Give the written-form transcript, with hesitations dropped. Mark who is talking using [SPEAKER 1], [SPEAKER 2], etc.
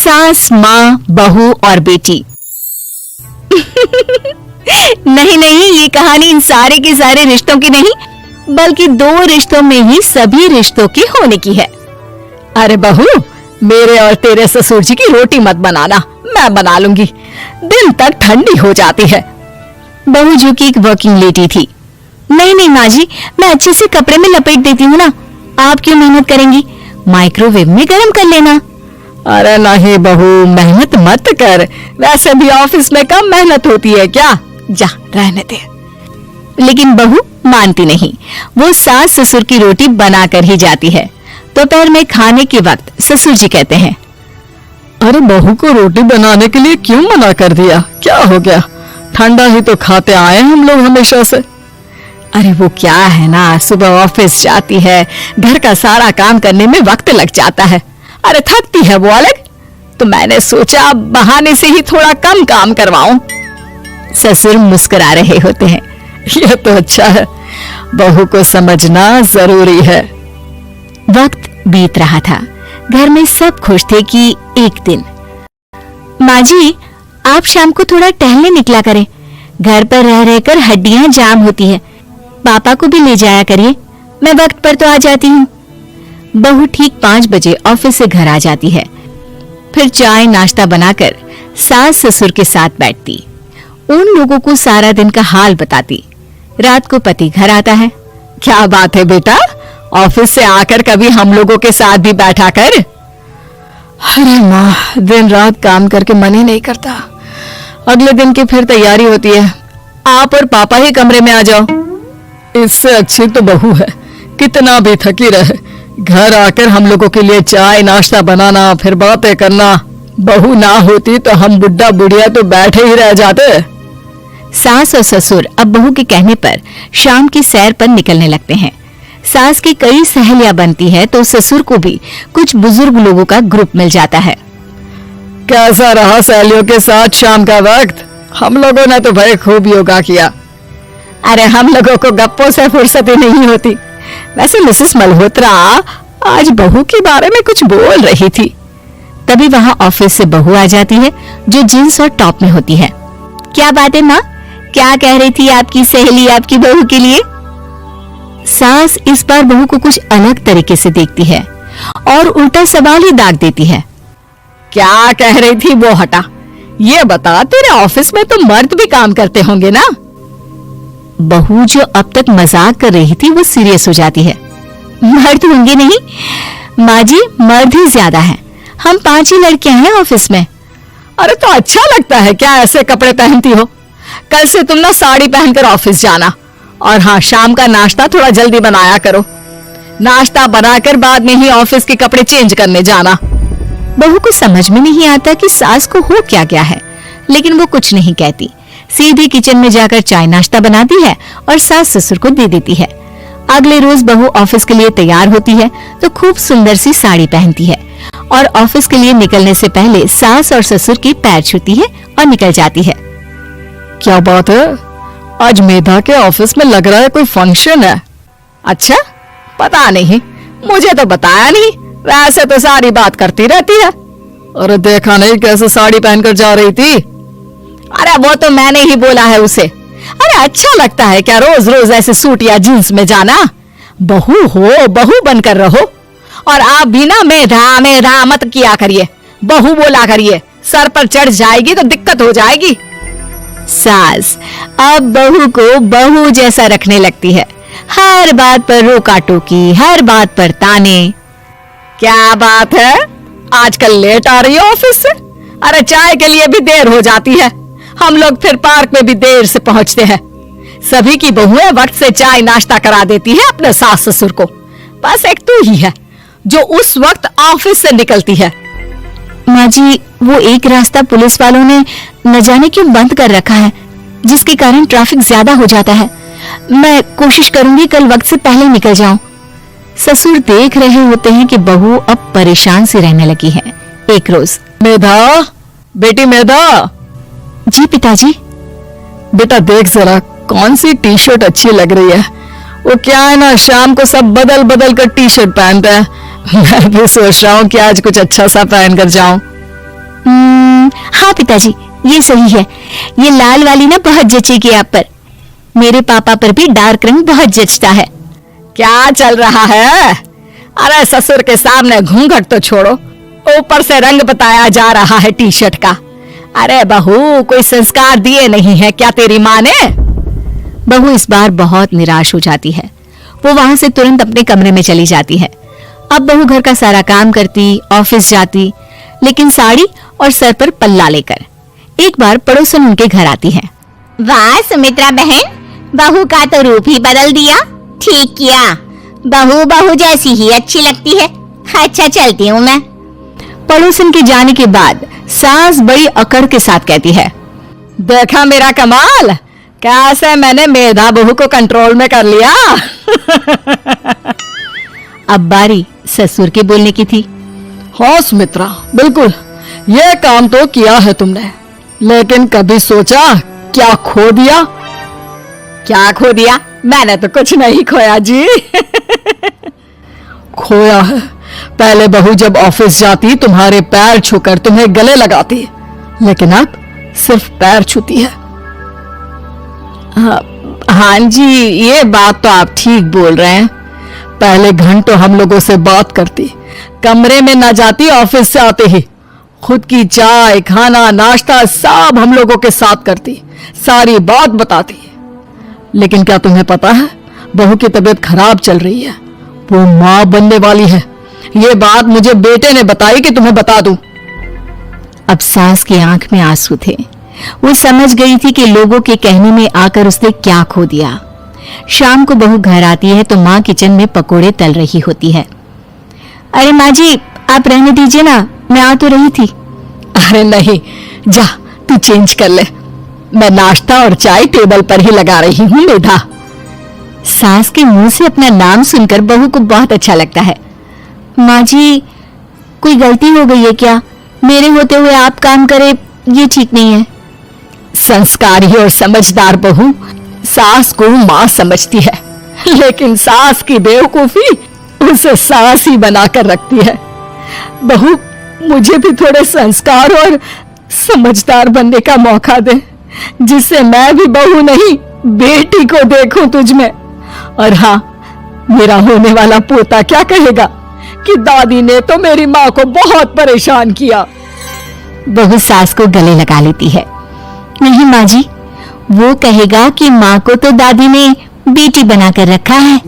[SPEAKER 1] सास, माँ, बहू और बेटी। नहीं नहीं, ये कहानी इन सारे के सारे रिश्तों की नहीं, बल्कि दो रिश्तों में ही सभी रिश्तों की होने की है। अरे बहू, मेरे और तेरे ससुर जी की रोटी मत बनाना, मैं बना लूंगी, दिन तक ठंडी हो जाती है। बहू जो कि एक वर्किंग लेडी थी। नहीं नहीं माँ जी, मैं अच्छे से कपड़े में लपेट देती हूँ ना, आप क्यों मेहनत करेंगी, माइक्रोवेव में गर्म कर लेना। अरे नहीं बहू, मेहनत मत कर, वैसे भी ऑफिस में कम मेहनत होती है क्या, जा रहने दे। लेकिन बहू मानती नहीं, वो सास ससुर की रोटी बनाकर ही जाती है। दोपहर में खाने के वक्त ससुर जी कहते हैं, अरे बहू को रोटी बनाने के लिए क्यों मना कर दिया, क्या हो गया, ठंडा ही तो खाते आए हम लोग हमेशा से। अरे वो क्या है ना, सुबह ऑफिस जाती है, घर का सारा काम करने में वक्त लग जाता है, अरे थकती है वो अलग, तो मैंने सोचा बहाने से ही थोड़ा कम काम करवाऊं। ससुर मुस्कुरा रहे होते हैं, यह तो अच्छा है, बहू को समझना जरूरी है। वक्त बीत रहा था, घर में सब खुश थे कि एक दिन, माँ जी आप शाम को थोड़ा टहलने निकला करें, घर पर रह रहकर हड्डियां जाम होती है, पापा को भी ले जाया करिए, मैं वक्त पर तो आ जाती हूँ। बहू ठीक 5 बजे ऑफिस से घर आ जाती है, फिर चाय नाश्ता बनाकर सास ससुर के साथ बैठती, उन लोगों को सारा दिन का हाल बताती। रात को पति घर आता है, क्या बात है बेटा, ऑफिस से आकर कभी हम लोगों के साथ भी बैठा कर। अरे माँ, दिन रात काम करके मन ही नहीं करता, अगले दिन की फिर तैयारी होती है, आप और पापा ही कमरे में आ जाओ। इससे अच्छी तो बहू है, कितना भी थकी रहे, घर आकर हम लोगों के लिए चाय नाश्ता बनाना, फिर बातें करना। बहू ना होती तो हम बुढ़ा बुढ़िया तो बैठे ही रह जाते। सास और ससुर अब बहू के कहने पर शाम की सैर पर निकलने लगते हैं। सास की कई सहेलियां बनती है तो ससुर को भी कुछ बुजुर्ग लोगों का ग्रुप मिल जाता है। कैसा रहा सहेलियों के साथ शाम का वक्त, हम लोगों ने तो भाई खूब योगा किया। अरे हम लोगों को गप्पों से फुर्सत ही नहीं होती। वैसे मिसेस मल्होत्रा आज बहू के बारे में कुछ बोल रही थी। तभी वहाँ ऑफिस से बहू आ जाती है जो जींस और टॉप में होती है। क्या बात है माँ, क्या कह रही थी आपकी सहेली आपकी बहू के लिए? सास इस बार बहू को कुछ अलग तरीके से देखती है और उल्टा सवाल ही दाग देती है। क्या कह रही थी वो हटा, ये बता, तेरे ऑफिस में तो मर्द भी काम करते होंगे ना? बहू जो अब तक मजाक कर रही थी वो सीरियस हो जाती है। मर्द होंगे नहीं माँ जी, मर्द ही ज्यादा है, हम 5 ही लड़कियां हैं ऑफिस में। अरे तो अच्छा लगता है क्या ऐसे कपड़े पहनती हो? कल से तुम ना साड़ी पहनकर ऑफिस जाना, और हाँ शाम का नाश्ता थोड़ा जल्दी बनाया करो, नाश्ता बनाकर बाद में ही ऑफिस के कपड़े चेंज करने जाना। बहू को समझ में नहीं आता कि सास को हो क्या गया है, लेकिन वो कुछ नहीं कहती, सीधे किचन में जाकर चाय नाश्ता बनाती है और सास ससुर को दे देती है। अगले रोज बहू ऑफिस के लिए तैयार होती है तो खूब सुंदर सी साड़ी पहनती है और ऑफिस के लिए निकलने से पहले सास और ससुर के पैर छूती है और निकल जाती है। क्या बात है, आज मेधा के ऑफिस में लग रहा है कोई फंक्शन है। अच्छा, पता नहीं, मुझे तो बताया नहीं, वैसे तो सारी बात करती रहती है। अरे देखा नहीं कैसे साड़ी पहनकर जा रही थी? अरे वो तो मैंने ही बोला है उसे। अरे अच्छा लगता है क्या रोज रोज ऐसे सूट या जींस में जाना? बहू हो, बहू बनकर रहो, और आप भी ना मेधा मेधा मत किया करिए, बहू बोला करिए, सर पर चढ़ जाएगी तो दिक्कत हो जाएगी। सास अब बहू को बहू जैसा रखने लगती है, हर बात पर रोका टोकी, हर बात पर ताने। क्या बात है, आजकल लेट आ रही है ऑफिस से? अरे चाय के लिए भी देर हो जाती है, हम लोग फिर पार्क में भी देर से पहुंचते हैं। सभी की बहुएं वक्त से चाय नाश्ता करा देती है अपने सास ससुर को, बस एक तू ही है जो उस वक्त ऑफिस से निकलती है। माँ जी, वो एक रास्ता पुलिस वालों ने न जाने क्यों बंद कर रखा है, जिसके कारण ट्रैफिक ज्यादा हो जाता है। मैं कोशिश करूंगी कल वक्त से पहले निकल जाऊं। ससुर देख रहे होते हैं कि बहू अब परेशान सी रहने लगी है। एक रोज, मेधा, बेटी मेधा। जी पिताजी। बेटा देख जरा कौन सी टी शर्ट अच्छी लग रही है। वो क्या है ना, शाम को सब बदल बदल कर टी शर्ट पहनते हैं, मैं भी सोच रहा हूँ कि आज कुछ अच्छा सा पहन कर जाऊं। हाँ पिताजी, ये सही है। ये लाल वाली ना बहुत जचेगी आप पर। मेरे पापा पर भी डार्क रंग बहुत जचता है। क्या चल रहा है? अरे ससुर के सामने घूंघट तो छोड़ो, ऊपर से रंग बताया जा रहा है टी शर्ट का। अरे बहू, कोई संस्कार दिए नहीं है क्या तेरी माँ ने? बहू इस बार बहुत निराश हो जाती है। वो वहां से तुरंत अपने कमरे में चली जाती है। अब बहू घर का सारा काम करती, ऑफिस जाती, लेकिन साड़ी और सर पर पल्ला लेकर। एक बार पड़ोसन उनके घर आती है।
[SPEAKER 2] वाह सुमित्रा बहन, बहू का तो रूप ही बदल दिया। ठीक किया, बहू बहू जैसी ही अच्छी लगती है। अच्छा चलती हूँ मैं।
[SPEAKER 1] पड़ोसन के जाने के बाद सास बड़ी अकड़ के साथ कहती है, देखा मेरा कमाल, कैसे मैंने मेधा बहू को कंट्रोल में कर लिया। अब बारी ससुर के बोलने की थी।
[SPEAKER 3] हाँ सुमित्रा, बिल्कुल ये काम तो किया है तुमने, लेकिन कभी सोचा क्या खो दिया?
[SPEAKER 1] क्या खो दिया? मैंने तो कुछ नहीं खोया जी।
[SPEAKER 3] खोया है, पहले बहू जब ऑफिस जाती तुम्हारे पैर छूकर तुम्हें गले लगाती, लेकिन अब सिर्फ पैर छूती है।
[SPEAKER 1] हाँ जी, ये बात तो आप ठीक बोल रहे हैं।
[SPEAKER 3] पहले घंटों हम लोगों से बात करती, कमरे में न जाती, ऑफिस से आते ही खुद की चाय, खाना, नाश्ता सब हम लोगों के साथ करती, सारी बात बताती। लेकिन क्या तुम्हें पता है, बहू की तबीयत खराब चल रही है, वो माँ बनने वाली है। ये बात मुझे बेटे ने बताई कि तुम्हें बता दूं।
[SPEAKER 1] अब सास की आंख में आंसू थे। वो समझ गई थी कि लोगों के कहने में आकर उसने क्या खो दिया। शाम को बहू घर आती है तो माँ किचन में पकोड़े तल रही होती है। अरे माँ जी, आप रहने दीजिए ना, मैं आ तो रही थी।
[SPEAKER 3] अरे नहीं, जा तू चेंज कर ले, मैं नाश्ता और चाय टेबल पर ही लगा रही हूँ मेधा।
[SPEAKER 1] सास के मुंह से अपना नाम सुनकर बहू को बहुत अच्छा लगता है। माँ जी, कोई गलती हो गई है क्या? मेरे होते हुए आप काम करे, ये ठीक नहीं है।
[SPEAKER 3] संस्कारी और समझदार बहू सास को माँ समझती है, लेकिन सास की बेवकूफी उसे सास ही बनाकर रखती है। बहू, मुझे भी थोड़े संस्कार और समझदार बनने का मौका दे, जिससे मैं भी बहू नहीं बेटी को देखूं तुझ में। और हाँ, मेरा होने वाला पोता क्या कहेगा कि दादी ने तो मेरी माँ को बहुत परेशान किया।
[SPEAKER 1] बहू सास को गले लगा लेती है। नहीं माँ जी, वो कहेगा कि माँ को तो दादी ने बेटी बनाकर रखा है।